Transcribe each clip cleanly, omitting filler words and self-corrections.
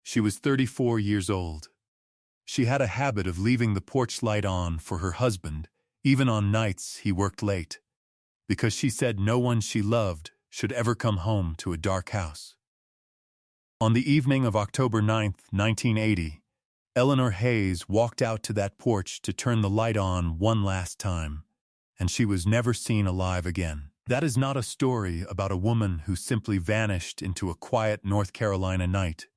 She was 34 years old. She had a habit of leaving the porch light on for her husband, even on nights he worked late, because she said no one she loved should ever come home to a dark house. On the evening of October 9th, 1980, Eleanor Hayes walked out to that porch to turn the light on one last time, and she was never seen alive again. That is not a story about a woman who simply vanished into a quiet North Carolina night.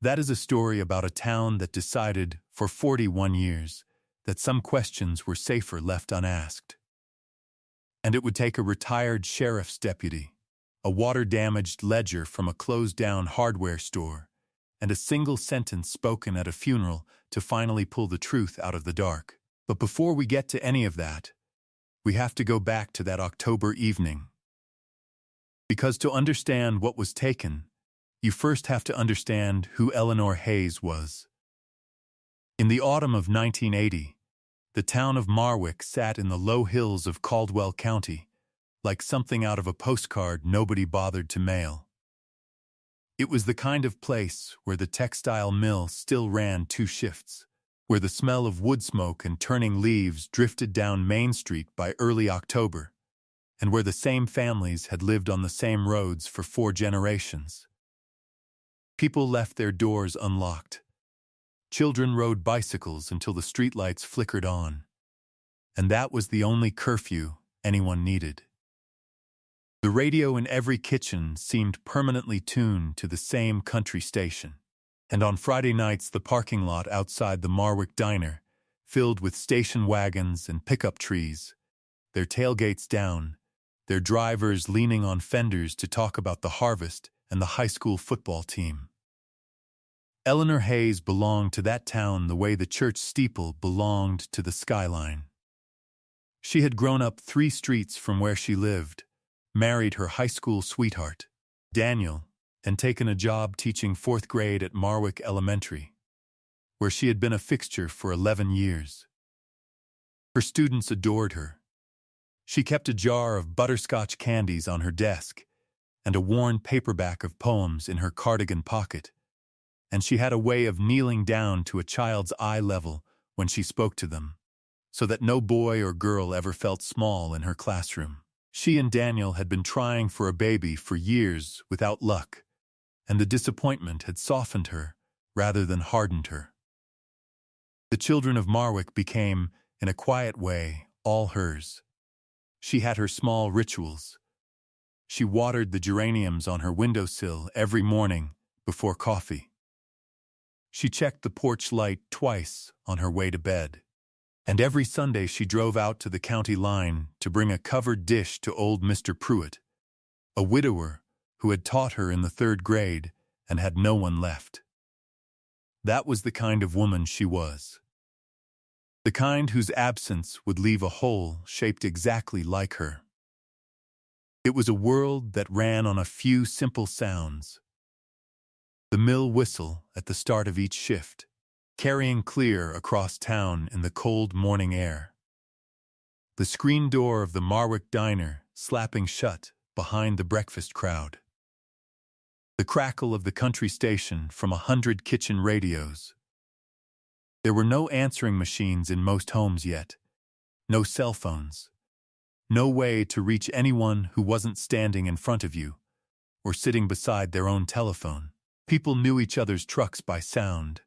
That is a story about a town that decided, for 41 years, that some questions were safer left unasked. And it would take a retired sheriff's deputy, a water-damaged ledger from a closed-down hardware store, and a single sentence spoken at a funeral to finally pull the truth out of the dark. But before we get to any of that, we have to go back to that October evening. Because to understand what was taken, you first have to understand who Eleanor Hayes was. In the autumn of 1980, the town of Marwick sat in the low hills of Caldwell County, like something out of a postcard nobody bothered to mail. It was the kind of place where the textile mill still ran 2 shifts, where the smell of wood smoke and turning leaves drifted down Main Street by early October, and where the same families had lived on the same roads for 4 generations. People left their doors unlocked. Children rode bicycles until the streetlights flickered on, and that was the only curfew anyone needed. The radio in every kitchen seemed permanently tuned to the same country station. And on Friday nights the parking lot outside the Marwick Diner, filled with station wagons and pickup trees, their tailgates down, their drivers leaning on fenders to talk about the harvest and the high school football team. Eleanor Hayes belonged to that town the way the church steeple belonged to the skyline. She had grown up 3 streets from where she lived, married her high school sweetheart, Daniel, and taken a job teaching 4th grade at Marwick Elementary, where she had been a fixture for 11 years. Her students adored her. She kept a jar of butterscotch candies on her desk and a worn paperback of poems in her cardigan pocket, and she had a way of kneeling down to a child's eye level when she spoke to them, so that no boy or girl ever felt small in her classroom. She and Daniel had been trying for a baby for years without luck, and the disappointment had softened her rather than hardened her. The children of Marwick became, in a quiet way, all hers. She had her small rituals. She watered the geraniums on her windowsill every morning before coffee. She checked the porch light twice on her way to bed. And every Sunday she drove out to the county line to bring a covered dish to old Mr. Pruitt, a widower who had taught her in the 3rd grade and had no one left. That was the kind of woman she was. The kind whose absence would leave a hole shaped exactly like her. It was a world that ran on a few simple sounds. The mill whistle at the start of each shift, carrying clear across town in the cold morning air. The screen door of the Marwick Diner slapping shut behind the breakfast crowd. The crackle of the country station from 100 kitchen radios. There were no answering machines in most homes yet, no cell phones, no way to reach anyone who wasn't standing in front of you or sitting beside their own telephone. People knew each other's trucks by sound.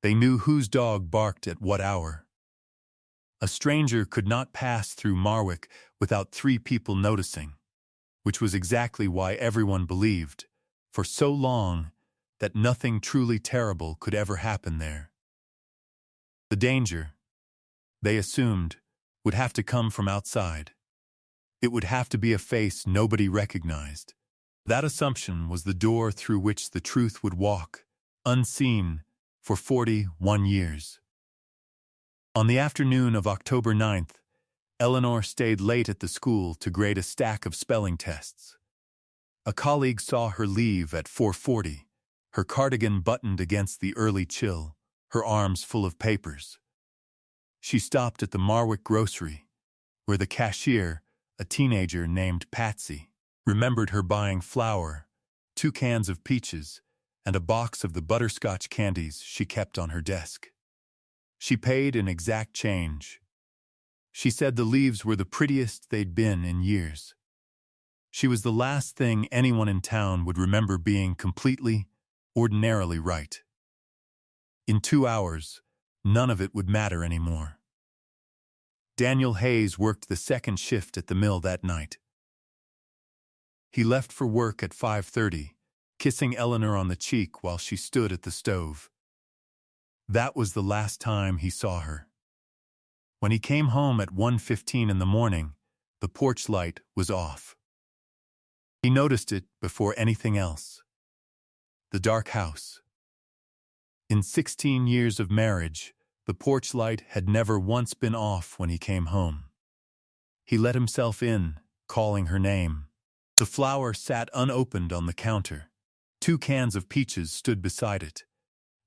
They knew whose dog barked at what hour. A stranger could not pass through Marwick without 3 people noticing, which was exactly why everyone believed, for so long, that nothing truly terrible could ever happen there. The danger, they assumed, would have to come from outside. It would have to be a face nobody recognized. That assumption was the door through which the truth would walk, unseen, for 41 years. On the afternoon of October 9th, Eleanor stayed late at the school to grade a stack of spelling tests. A colleague saw her leave at 4:40, her cardigan buttoned against the early chill, her arms full of papers. She stopped at the Marwick grocery, where the cashier, a teenager named Patsy, remembered her buying flour, 2 cans of peaches, and a box of the butterscotch candies she kept on her desk. She paid in exact change. She said the leaves were the prettiest they'd been in years. She was the last thing anyone in town would remember being completely, ordinarily right. In 2 hours, none of it would matter anymore. Daniel Hayes worked the second shift at the mill that night. He left for work at 5:30, kissing Eleanor on the cheek while she stood at the stove. That was the last time he saw her. When he came home at 1:15 in the morning, the porch light was off. He noticed it before anything else. The dark house. In 16 years of marriage, the porch light had never once been off when he came home. He let himself in, calling her name. The flour sat unopened on the counter. 2 cans of peaches stood beside it.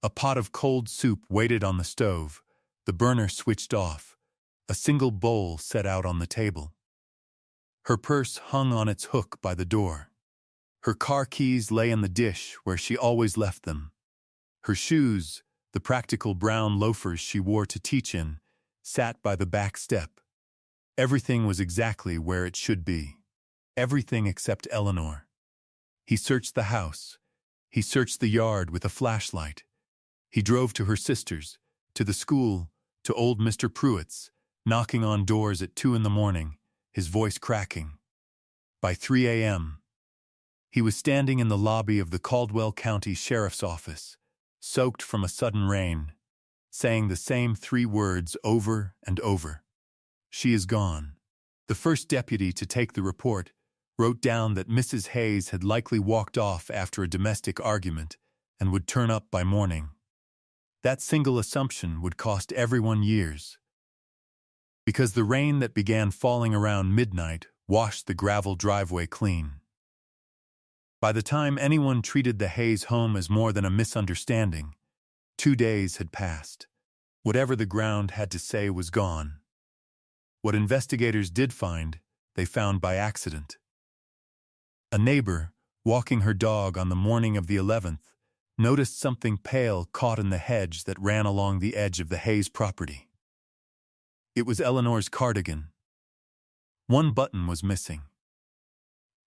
A pot of cold soup waited on the stove, the burner switched off, a single bowl set out on the table. Her purse hung on its hook by the door. Her car keys lay in the dish where she always left them. Her shoes, the practical brown loafers she wore to teach in, sat by the back step. Everything was exactly where it should be. Everything except Eleanor. He searched the house. He searched the yard with a flashlight. He drove to her sister's, to the school, to old Mr. Pruitt's, knocking on doors at 2 in the morning, his voice cracking. By 3 a.m., he was standing in the lobby of the Caldwell County Sheriff's Office, soaked from a sudden rain, saying the same 3 words over and over. She is gone. The first deputy to take the report wrote down that Mrs. Hayes had likely walked off after a domestic argument and would turn up by morning. That single assumption would cost everyone years, because the rain that began falling around midnight washed the gravel driveway clean. By the time anyone treated the Hayes home as more than a misunderstanding, 2 days had passed. Whatever the ground had to say was gone. What investigators did find, they found by accident. A neighbor, walking her dog on the morning of the 11th, noticed something pale caught in the hedge that ran along the edge of the Hayes property. It was Eleanor's cardigan. 1 button was missing.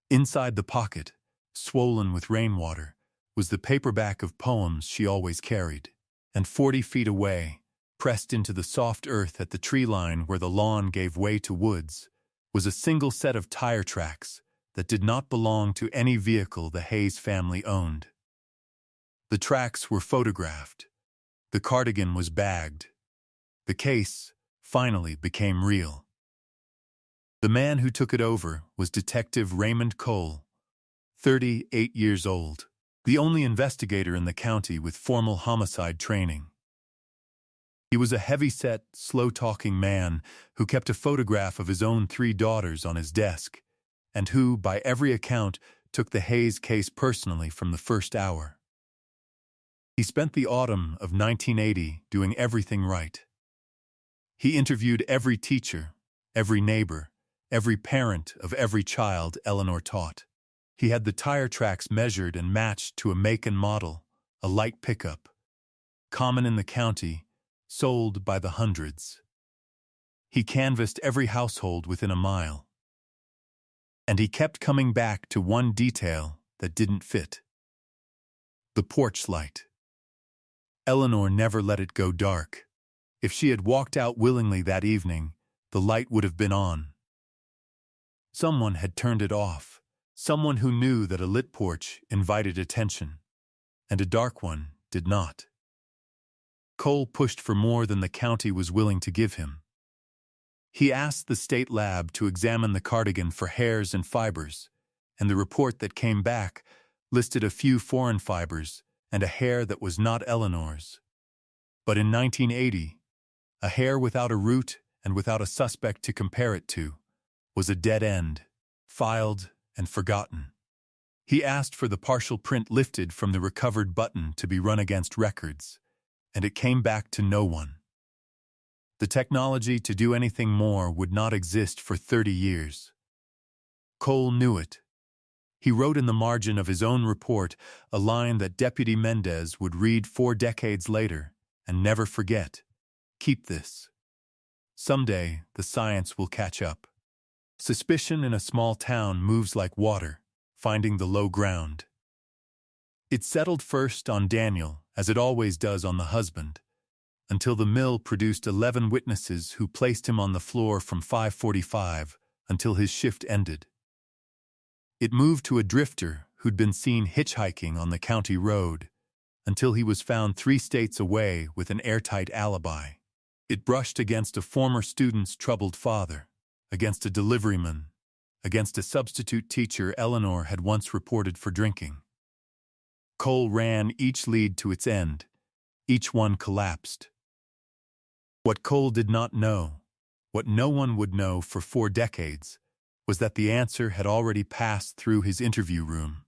Inside the pocket, swollen with rainwater, was the paperback of poems she always carried, and 40 feet away, pressed into the soft earth at the tree line where the lawn gave way to woods, was a single set of tire tracks that did not belong to any vehicle the Hayes family owned. The tracks were photographed. The cardigan was bagged. The case, finally, became real. The man who took it over was Detective Raymond Cole, 38 years old, the only investigator in the county with formal homicide training. He was a heavy-set, slow-talking man who kept a photograph of his own 3 daughters on his desk, and who, by every account, took the Hayes case personally from the first hour. He spent the autumn of 1980 doing everything right. He interviewed every teacher, every neighbor, every parent of every child Eleanor taught. He had the tire tracks measured and matched to a make and model, a light pickup, common in the county, sold by the hundreds. He canvassed every household within a mile. And he kept coming back to one detail that didn't fit. The porch light. Eleanor never let it go dark. If she had walked out willingly that evening, the light would have been on. Someone had turned it off. Someone who knew that a lit porch invited attention, and a dark one did not. Cole pushed for more than the county was willing to give him. He asked the state lab to examine the cardigan for hairs and fibers, and the report that came back listed a few foreign fibers and a hair that was not Eleanor's. But in 1980, a hair without a root and without a suspect to compare it to was a dead end, filed and forgotten. He asked for the partial print lifted from the recovered button to be run against records, and it came back to no one. The technology to do anything more would not exist for 30 years. Cole knew it. He wrote in the margin of his own report a line that Deputy Mendez would read 4 decades later and never forget. Keep this. Someday, the science will catch up. Suspicion in a small town moves like water, finding the low ground. It settled first on Daniel, as it always does on the husband, until the mill produced 11 witnesses who placed him on the floor from 5:45 until his shift ended. It moved to a drifter who'd been seen hitchhiking on the county road until he was found 3 states away with an airtight alibi. It brushed against a former student's troubled father, against a deliveryman, against a substitute teacher Eleanor had once reported for drinking. Cole ran each lead to its end. Each one collapsed. What Cole did not know, what no one would know for 4 decades, was that the answer had already passed through his interview room.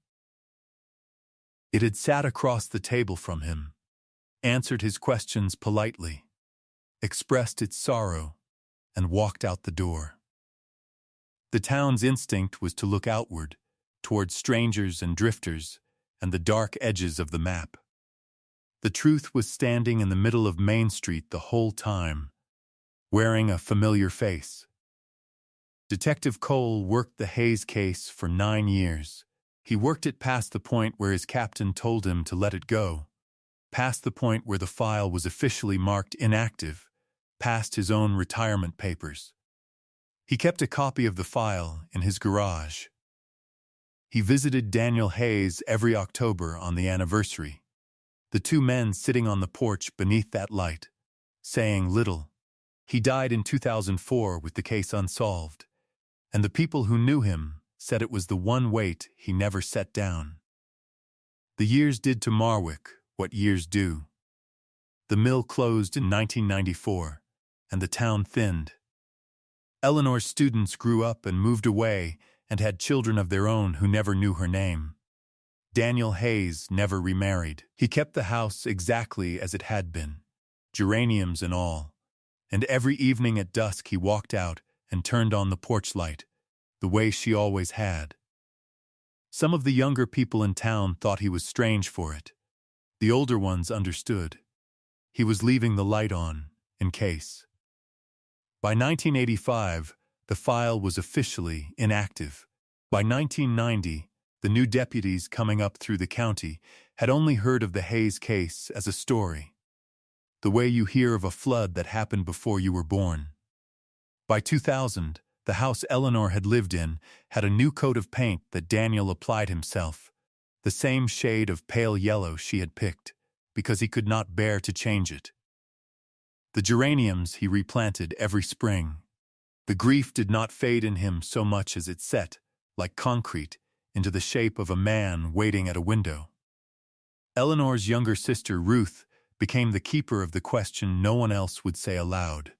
It had sat across the table from him, answered his questions politely, expressed its sorrow, and walked out the door. The town's instinct was to look outward, toward strangers and drifters, and the dark edges of the map. The truth was standing in the middle of Main Street the whole time, wearing a familiar face. Detective Cole worked the Hayes case for 9 years. He worked it past the point where his captain told him to let it go, past the point where the file was officially marked inactive, past his own retirement papers. He kept a copy of the file in his garage. He visited Daniel Hayes every October on the anniversary, the 2 men sitting on the porch beneath that light, saying little. He died in 2004 with the case unsolved, and the people who knew him said it was the one weight he never set down. The years did to Marwick what years do. The mill closed in 1994, and the town thinned. Eleanor's students grew up and moved away and had children of their own who never knew her name. Daniel Hayes never remarried. He kept the house exactly as it had been, geraniums and all, and every evening at dusk he walked out and turned on the porch light, the way she always had. Some of the younger people in town thought he was strange for it. The older ones understood. He was leaving the light on, in case. By 1985, the file was officially inactive. By 1990, the new deputies coming up through the county had only heard of the Hayes case as a story, the way you hear of a flood that happened before you were born. By 2000, the house Eleanor had lived in had a new coat of paint that Daniel applied himself, the same shade of pale yellow she had picked, because he could not bear to change it. The geraniums he replanted every spring. The grief did not fade in him so much as it set, like concrete, into the shape of a man waiting at a window. Eleanor's younger sister, Ruth, became the keeper of the question no one else would say aloud.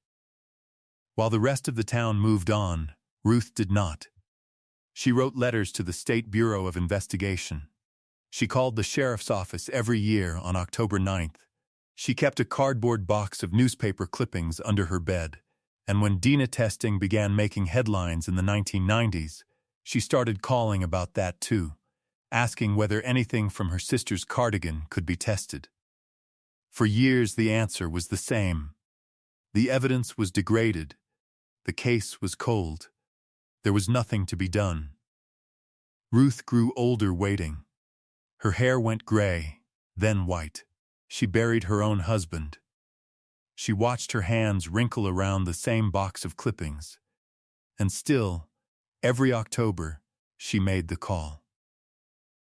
While the rest of the town moved on, Ruth did not. She wrote letters to the State Bureau of Investigation. She called the sheriff's office every year on October 9th. She kept a cardboard box of newspaper clippings under her bed, and when DNA testing began making headlines in the 1990s, she started calling about that too, asking whether anything from her sister's cardigan could be tested. For years the answer was the same. The evidence was degraded. The case was cold. There was nothing to be done. Ruth grew older waiting. Her hair went gray, then white. She buried her own husband. She watched her hands wrinkle around the same box of clippings. And still, every October, she made the call.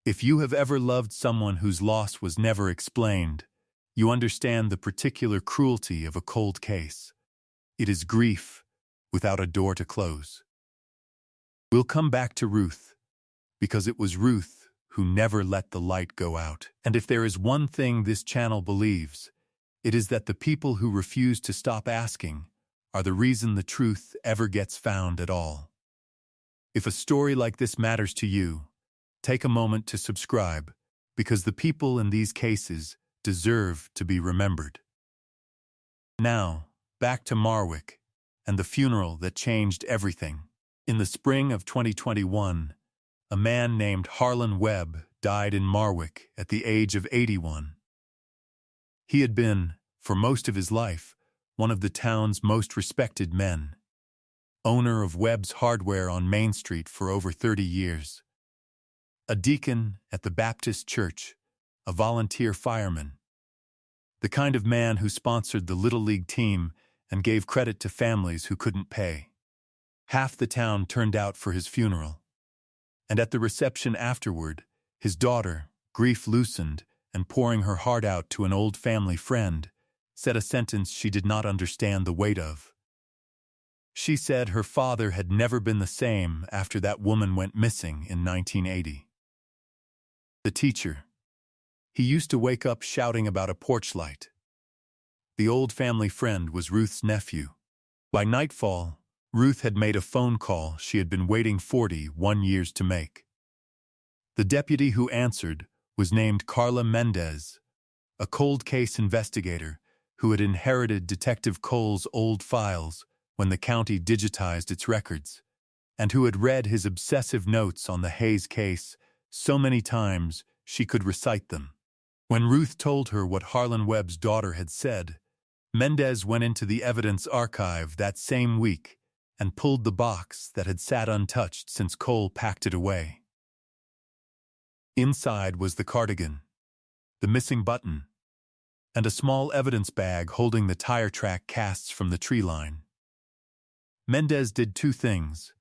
If you have ever loved someone whose loss was never explained, you understand the particular cruelty of a cold case. It is grief without a door to close. We'll come back to Ruth, because it was Ruth who never let the light go out. And if there is one thing this channel believes, it is that the people who refuse to stop asking are the reason the truth ever gets found at all. If a story like this matters to you, take a moment to subscribe, because the people in these cases deserve to be remembered. Now, back to Marwick and the funeral that changed everything. In the spring of 2021, a man named Harlan Webb died in Marwick at the age of 81. He had been, for most of his life, one of the town's most respected men, owner of Webb's Hardware on Main Street for over 30 years, a deacon at the Baptist church, a volunteer fireman, the kind of man who sponsored the Little League team and gave credit to families who couldn't pay. Half the town turned out for his funeral, and at the reception afterward, his daughter, grief-loosened and pouring her heart out to an old family friend, said a sentence she did not understand the weight of. She said her father had never been the same after that woman went missing in 1980. The teacher. He used to wake up shouting about a porch light. The old family friend was Ruth's nephew. By nightfall, Ruth had made a phone call she had been waiting 41 years to make. The deputy who answered was named Carla Mendez, a cold case investigator who had inherited Detective Cole's old files when the county digitized its records, and who had read his obsessive notes on the Hayes case so many times she could recite them. When Ruth told her what Harlan Webb's daughter had said, Mendez went into the evidence archive that same week and pulled the box that had sat untouched since Cole packed it away. Inside was the cardigan, the missing button, and a small evidence bag holding the tire track casts from the tree line. Mendez did two things.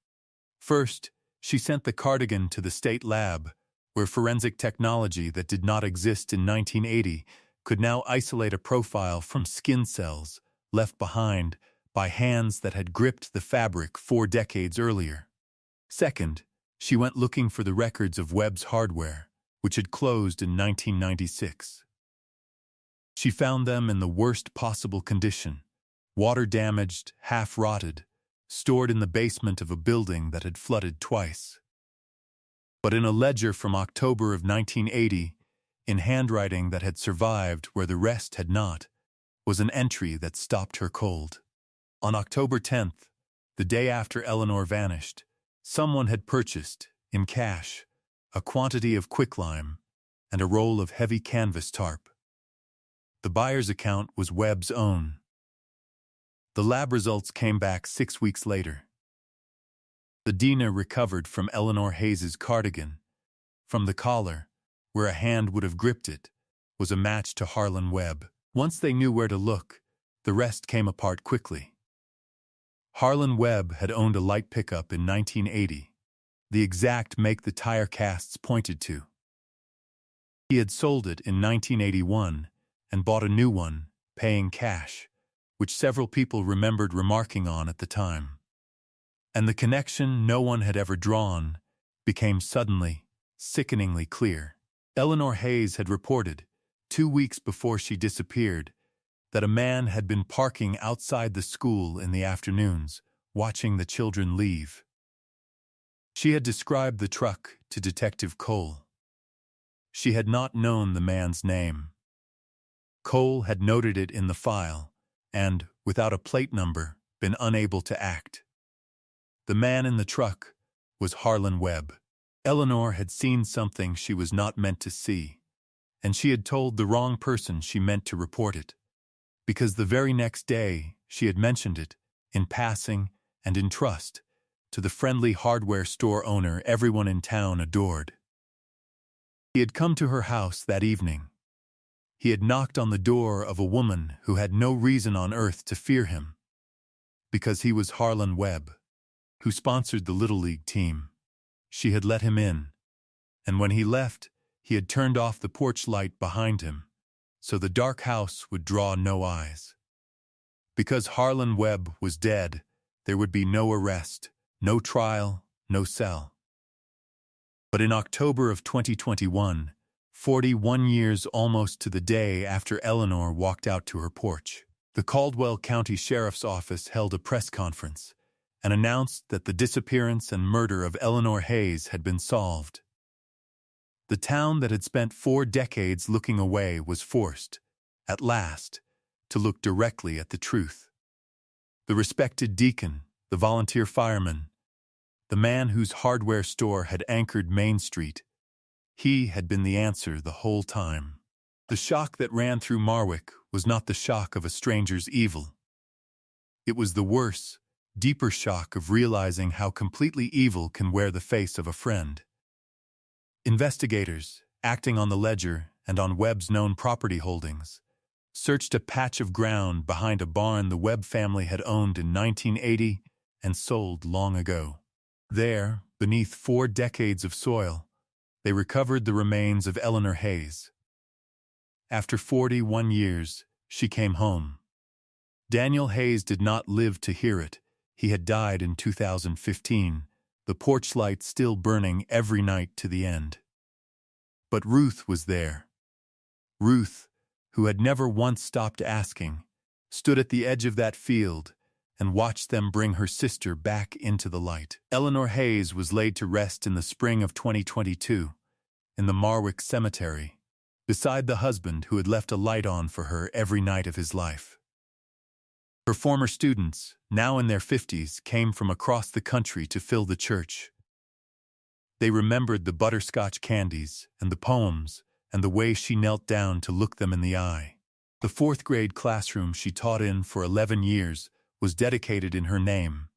First, she sent the cardigan to the state lab, where forensic technology that did not exist in 1980 could now isolate a profile from skin cells left behind by hands that had gripped the fabric 4 decades earlier. Second, she went looking for the records of Webb's Hardware, which had closed in 1996. She found them in the worst possible condition, water-damaged, half-rotted, stored in the basement of a building that had flooded twice. But in a ledger from October of 1980, in handwriting that had survived where the rest had not, was an entry that stopped her cold. On October 10th, the day after Eleanor vanished, someone had purchased, in cash, a quantity of quicklime and a roll of heavy canvas tarp. The buyer's account was Webb's own. The lab results came back 6 weeks later. The DNA recovered from Eleanor Hayes's cardigan, from the collar, where a hand would have gripped it, was a match to Harlan Webb. Once they knew where to look, the rest came apart quickly. Harlan Webb had owned a light pickup in 1980, the exact make the tire casts pointed to. He had sold it in 1981 and bought a new one, paying cash, which several people remembered remarking on at the time. And the connection no one had ever drawn became suddenly, sickeningly clear. Eleanor Hayes had reported, 2 weeks before she disappeared, that a man had been parking outside the school in the afternoons, watching the children leave. She had described the truck to Detective Cole. She had not known the man's name. Cole had noted it in the file and, without a plate number, been unable to act. The man in the truck was Harlan Webb. Eleanor had seen something she was not meant to see, and she had told the wrong person she meant to report it, because the very next day she had mentioned it, in passing and in trust, to the friendly hardware store owner everyone in town adored. He had come to her house that evening. He had knocked on the door of a woman who had no reason on earth to fear him, because he was Harlan Webb, who sponsored the Little League team. She had let him in, and when he left, he had turned off the porch light behind him, so the dark house would draw no eyes. Because Harlan Webb was dead, there would be no arrest, no trial, no cell. But in October of 2021, 41 years almost to the day after Eleanor walked out to her porch, the Caldwell County Sheriff's Office held a press conference and announced that the disappearance and murder of Eleanor Hayes had been solved. The town that had spent 4 decades looking away was forced, at last, to look directly at the truth. The respected deacon, the volunteer fireman, the man whose hardware store had anchored Main Street. He had been the answer the whole time. The shock that ran through Marwick was not the shock of a stranger's evil. It was the worse, deeper shock of realizing how completely evil can wear the face of a friend. Investigators, acting on the ledger and on Webb's known property holdings, searched a patch of ground behind a barn the Webb family had owned in 1980 and sold long ago. There, beneath 4 decades of soil, they recovered the remains of Eleanor Hayes. After 41 years, she came home. Daniel Hayes did not live to hear it. He had died in 2015, the porch light still burning every night to the end. But Ruth was there. Ruth, who had never once stopped asking, stood at the edge of that field and watched them bring her sister back into the light. Eleanor Hayes was laid to rest in the spring of 2022, in the Marwick Cemetery, beside the husband who had left a light on for her every night of his life. Her former students, now in their 50s, came from across the country to fill the church. They remembered the butterscotch candies and the poems and the way she knelt down to look them in the eye. The 4th grade classroom she taught in for 11 years was dedicated in her name,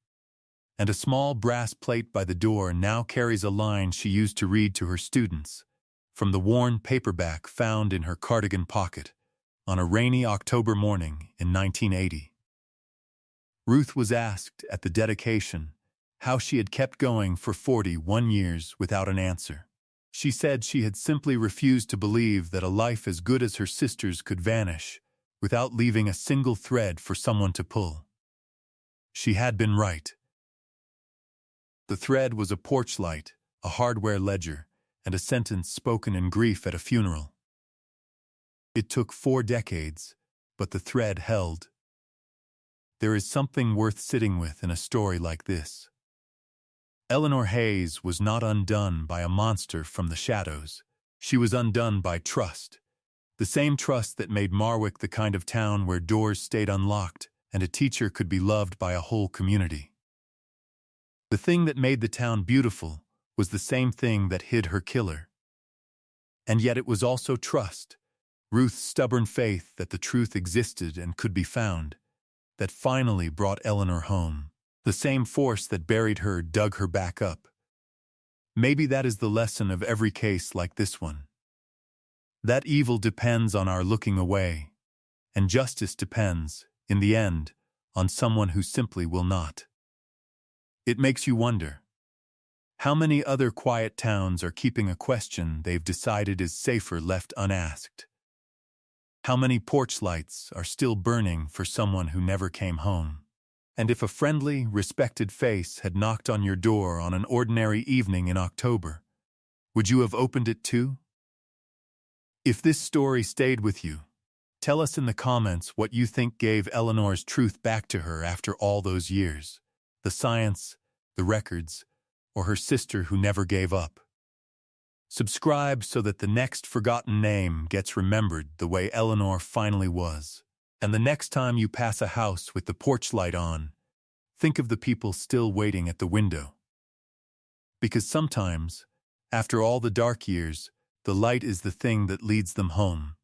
and a small brass plate by the door now carries a line she used to read to her students, from the worn paperback found in her cardigan pocket on a rainy October morning in 1980. Ruth was asked at the dedication how she had kept going for 41 years without an answer. She said she had simply refused to believe that a life as good as her sister's could vanish without leaving a single thread for someone to pull. She had been right. The thread was a porch light, a hardware ledger, and a sentence spoken in grief at a funeral. It took 4 decades, but the thread held. There is something worth sitting with in a story like this. Eleanor Hayes was not undone by a monster from the shadows. She was undone by trust. The same trust that made Marwick the kind of town where doors stayed unlocked and a teacher could be loved by a whole community. The thing that made the town beautiful was the same thing that hid her killer. And yet it was also trust, Ruth's stubborn faith that the truth existed and could be found, that finally brought Eleanor home. The same force that buried her dug her back up. Maybe that is the lesson of every case like this one. That evil depends on our looking away, and justice depends, in the end, on someone who simply will not. It makes you wonder, how many other quiet towns are keeping a question they've decided is safer left unasked? How many porch lights are still burning for someone who never came home? And if a friendly, respected face had knocked on your door on an ordinary evening in October, would you have opened it too? If this story stayed with you, tell us in the comments what you think gave Eleanor's truth back to her after all those years. The science, the records, or her sister who never gave up. Subscribe so that the next forgotten name gets remembered the way Eleanor finally was. And the next time you pass a house with the porch light on, think of the people still waiting at the window. Because sometimes, after all the dark years, the light is the thing that leads them home.